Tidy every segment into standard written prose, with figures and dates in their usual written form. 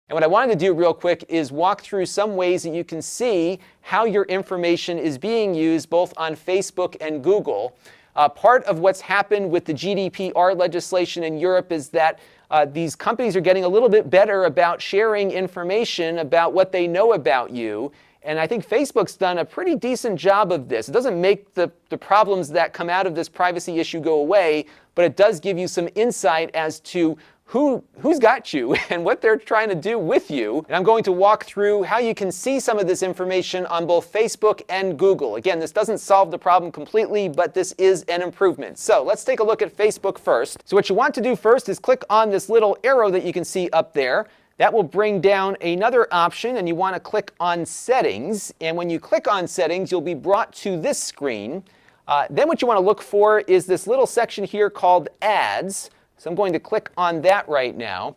And what I wanted to do real quick is walk through some ways that you can see how your information is being used both on Facebook and Google. Part of what's happened with the GDPR legislation in Europe is that these companies are getting a little bit better about sharing information about what they know about you. And I think Facebook's done a pretty decent job of this. It doesn't make the problems that come out of this privacy issue go away, but it does give you some insight as to who's got you and what they're trying to do with you. And I'm going to walk through how you can see some of this information on both Facebook and Google. Again, this doesn't solve the problem completely, but this is an improvement. So let's take a look at Facebook first. So what you want to do first is click on this little arrow that you can see up there. That will bring down another option, and you want to click on Settings. And when you click on Settings, you'll be brought to this screen. Then what you want to look for is this little section here called Ads. So I'm going to click on that right now.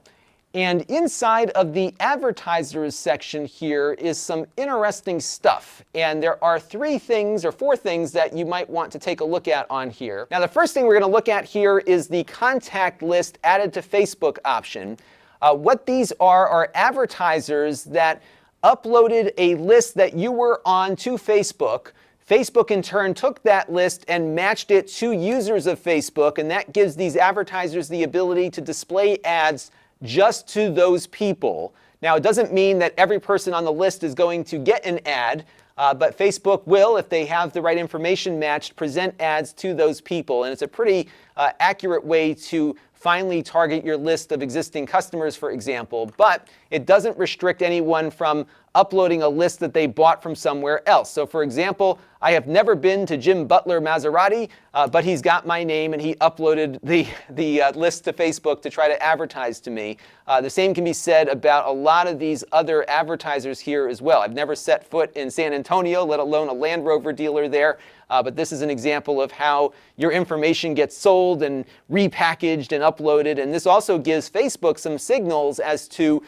And inside of the Advertisers section here is some interesting stuff. And there are 3 things or 4 things that you might want to take a look at on here. Now, the first thing we're going to look at here is the Contact List Added to Facebook option. What these are advertisers that uploaded a list that you were on to Facebook. Facebook in turn took that list and matched it to users of Facebook, and that gives these advertisers the ability to display ads just to those people. Now, it doesn't mean that every person on the list is going to get an ad, but Facebook will, if they have the right information matched, present ads to those people. And it's a pretty accurate way to finally target your list of existing customers, for example, but it doesn't restrict anyone from uploading a list that they bought from somewhere else. So for example, I have never been to Jim Butler Maserati, but he's got my name and he uploaded the list to Facebook to try to advertise to me. The same can be said about a lot of these other advertisers here as well. I've never set foot in San Antonio, let alone a Land Rover dealer there. But this is an example of how your information gets sold and repackaged and uploaded. And this also gives Facebook some signals as to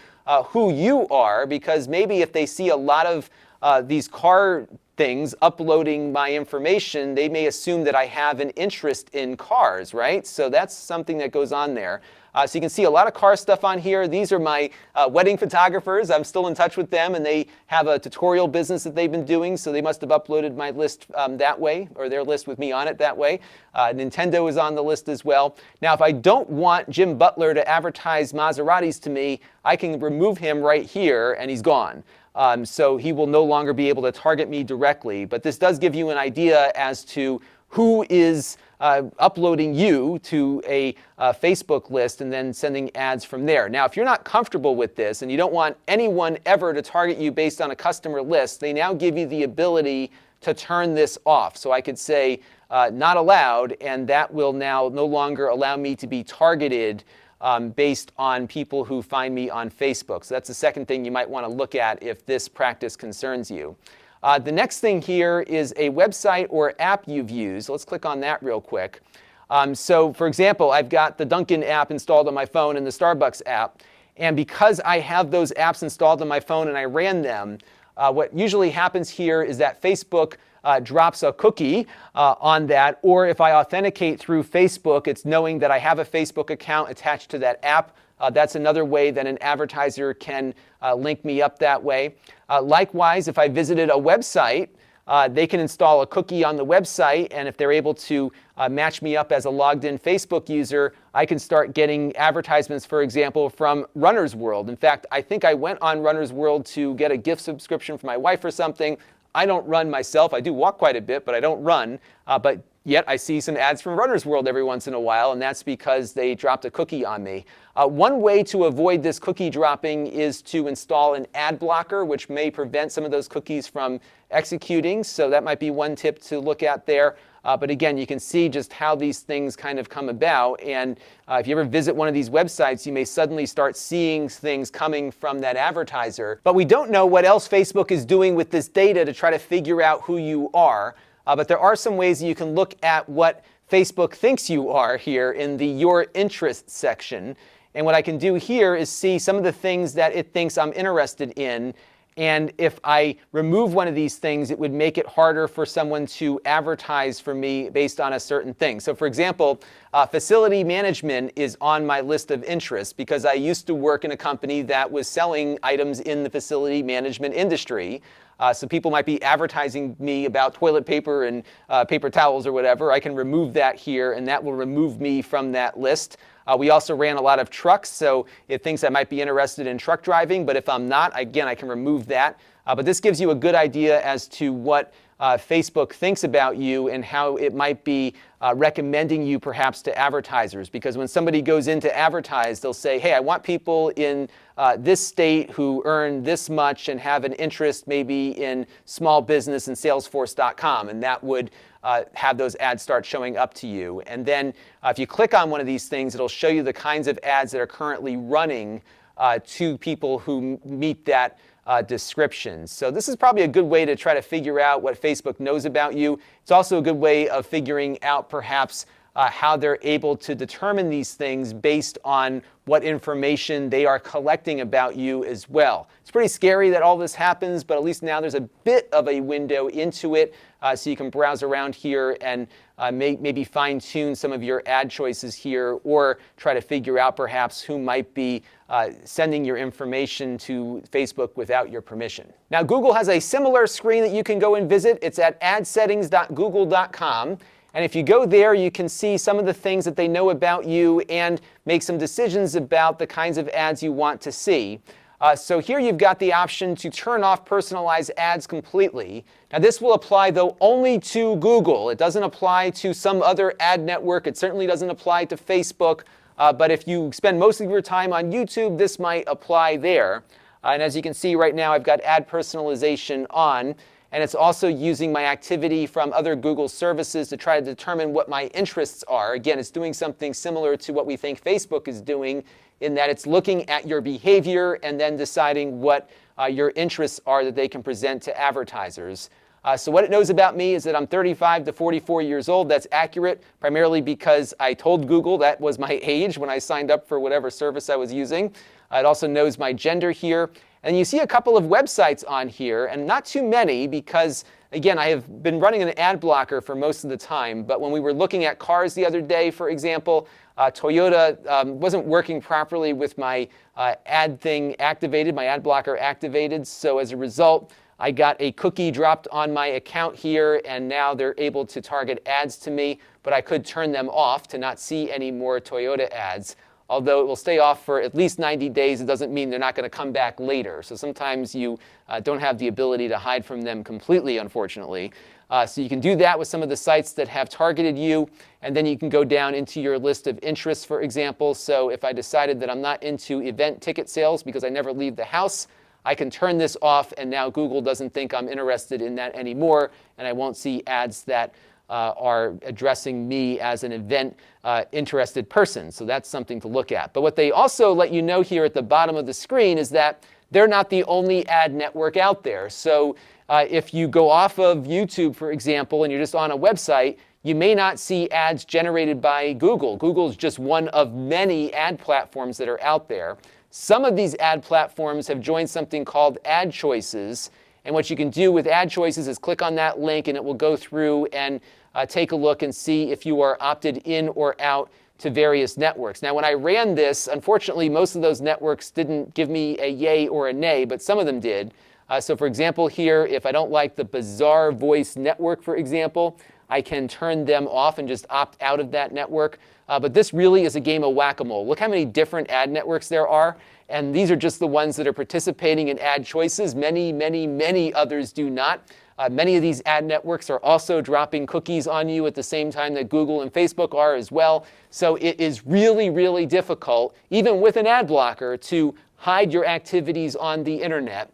who you are, because maybe if they see a lot of these car things uploading my information, they may assume that I have an interest in cars, right? So that's something that goes on there. So you can see a lot of car stuff on here. These are my wedding photographers. I'm still in touch with them, and they have a tutorial business that they've been doing, so they must have uploaded my list that way, or their list with me on it that way. Nintendo is on the list as well. Now, if I don't want Jim Butler to advertise Maseratis to me, I can remove him right here, and he's gone. So he will no longer be able to target me directly. But this does give you an idea as to who is uploading you to a Facebook list and then sending ads from there. Now, if you're not comfortable with this and you don't want anyone ever to target you based on a customer list, they now give you the ability to turn this off. So I could say not allowed, and that will now no longer allow me to be targeted based on people who find me on Facebook. So that's the second thing you might want to look at if this practice concerns you. The next thing here is a website or app you've used. Let's click on that real quick. So for example, I've got the Dunkin' app installed on my phone and the Starbucks app. And because I have those apps installed on my phone and I ran them, what usually happens here is that Facebook drops a cookie on that, or if I authenticate through Facebook, it's knowing that I have a Facebook account attached to that app. That's another way that an advertiser can link me up that way. Likewise, if I visited a website, they can install a cookie on the website, and if they're able to match me up as a logged-in Facebook user, I can start getting advertisements, for example, from Runner's World. In fact, I think I went on Runner's World to get a gift subscription for my wife or something. I don't run myself. I do walk quite a bit, but I don't run. But yet I see some ads from Runner's World every once in a while, and that's because they dropped a cookie on me. One way to avoid this cookie dropping is to install an ad blocker, which may prevent some of those cookies from executing. So that might be one tip to look at there. But again, you can see just how these things kind of come about. And if you ever visit one of these websites, you may suddenly start seeing things coming from that advertiser. But we don't know what else Facebook is doing with this data to try to figure out who you are. But there are some ways you can look at what Facebook thinks you are here in the Your Interests section. And what I can do here is see some of the things that it thinks I'm interested in. And if I remove one of these things, it would make it harder for someone to advertise for me based on a certain thing. So for example, facility management is on my list of interests because I used to work in a company that was selling items in the facility management industry. So people might be advertising me about toilet paper and paper towels or whatever. I can remove that here, and that will remove me from that list. We also ran a lot of trucks, so it thinks I might be interested in truck driving, but if I'm not, again, I can remove that. But this gives you a good idea as to what Facebook thinks about you and how it might be recommending you perhaps to advertisers. Because when somebody goes in to advertise, they'll say, hey, I want people in this state who earn this much and have an interest maybe in small business and Salesforce.com, and that would have those ads start showing up to you. And then if you click on one of these things, it'll show you the kinds of ads that are currently running to people who meet that description. So this is probably a good way to try to figure out what Facebook knows about you. It's also a good way of figuring out perhaps how they're able to determine these things based on what information they are collecting about you as well. It's pretty scary that all this happens, but at least now there's a bit of a window into it, so you can browse around here and maybe fine-tune some of your ad choices here, or try to figure out perhaps who might be sending your information to Facebook without your permission. Now, Google has a similar screen that you can go and visit. It's at adsettings.google.com. And if you go there, you can see some of the things that they know about you and make some decisions about the kinds of ads you want to see. So here you've got the option to turn off personalized ads completely. Now this will apply though only to Google. It doesn't apply to some other ad network. It certainly doesn't apply to Facebook. But if you spend most of your time on YouTube, this might apply there. And as you can see right now, I've got ad personalization on. And it's also using my activity from other Google services to try to determine what my interests are. Again, it's doing something similar to what we think Facebook is doing, in that it's looking at your behavior and then deciding what your interests are that they can present to advertisers. So what it knows about me is that I'm 35 to 44 years old. That's accurate, primarily because I told Google that was my age when I signed up for whatever service I was using. It also knows my gender here. And you see a couple of websites on here, and not too many because, again, I have been running an ad blocker for most of the time. But when we were looking at cars the other day, for example, Toyota wasn't working properly with my ad thing activated, my ad blocker activated. So as a result, I got a cookie dropped on my account here, and now they're able to target ads to me. But I could turn them off to not see any more Toyota ads. Although it will stay off for at least 90 days, it doesn't mean they're not going to come back later. So sometimes you don't have the ability to hide from them completely, unfortunately. So you can do that with some of the sites that have targeted you, and then you can go down into your list of interests, for example. So if I decided that I'm not into event ticket sales because I never leave the house, I can turn this off, and now Google doesn't think I'm interested in that anymore, and I won't see ads that are addressing me as an event interested person. So that's something to look at. But what they also let you know here at the bottom of the screen is that they're not the only ad network out there. So if you go off of YouTube, for example, and you're just on a website, you may not see ads generated by Google. Google is just one of many ad platforms that are out there. Some of these ad platforms have joined something called ad choices. And what you can do with ad choices is click on that link, and it will go through and take a look and see if you are opted in or out to various networks. Now, when I ran this, unfortunately, most of those networks didn't give me a yay or a nay, but some of them did. So for example, here, if I don't like the Bizarre Voice network, for example, I can turn them off and just opt out of that network. But this really is a game of whack-a-mole. Look how many different ad networks there are. And these are just the ones that are participating in ad choices. Many, many, many others do not. Many of these ad networks are also dropping cookies on you at the same time that Google and Facebook are as well. So it is really, really difficult, even with an ad blocker, to hide your activities on the internet.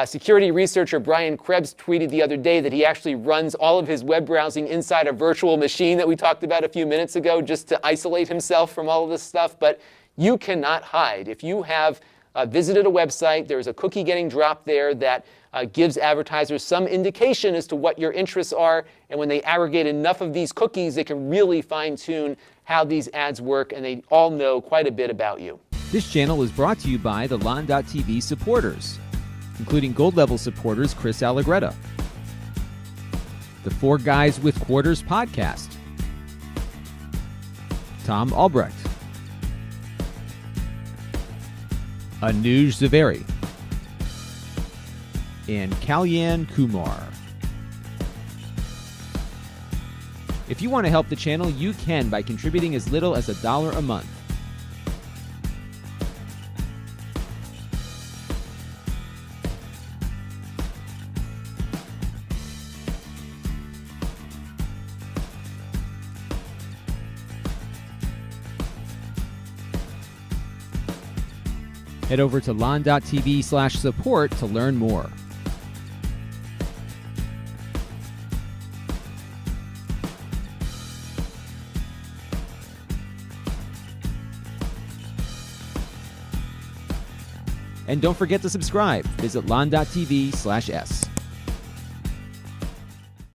Security researcher Brian Krebs tweeted the other day that he actually runs all of his web browsing inside a virtual machine that we talked about a few minutes ago, just to isolate himself from all of this stuff. But you cannot hide. If you have visited a website, there's a cookie getting dropped there that gives advertisers some indication as to what your interests are. And when they aggregate enough of these cookies, they can really fine-tune how these ads work, and they all know quite a bit about you. This channel is brought to you by the Lon.TV supporters. including gold level supporters Chris Allegretta, the Four Guys with Quarters podcast, Tom Albrecht, Anuj Zaveri, and Kalyan Kumar. If you want to help the channel, you can by contributing as little as $1 a month. Head over to Lon.TV/support to learn more. And don't forget to subscribe. Visit Lon.TV/s.